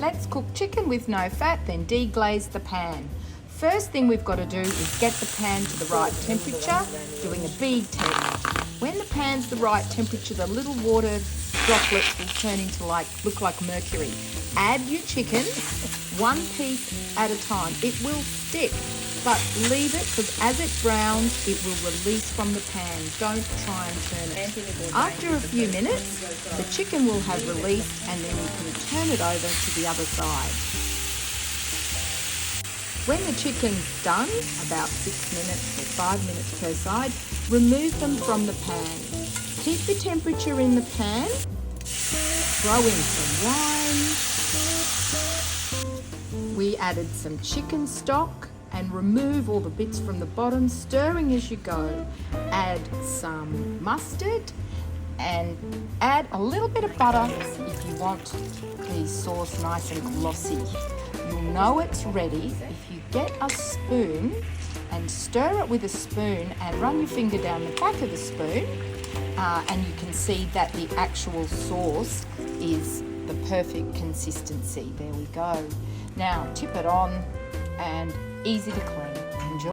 let's cook chicken with no fat, then deglaze the pan. First thing we've got to do is get the pan to the right temperature, doing a bead test. When the pan's the right temperature, the little water droplets will turn into look like mercury. Add your chicken, one piece at a time. It will stick, but leave it, because as it browns, it will release from the pan. Don't try and turn it. After a few minutes, the chicken will have released, and then you can turn it over to the other side. When the chicken's done, about 6 minutes or 5 minutes per side, remove them from the pan. Keep the temperature in the pan. Throw in some wine. We added some chicken stock and remove all the bits from the bottom, stirring as you go. Add some mustard and add a little bit of butter if you want the sauce nice and glossy. You'll know it's ready if you get a spoon and stir it with a spoon and run your finger down the back of the spoon, and you can see that the actual sauce is the perfect consistency. There we go. Now tip it on, and easy to clean.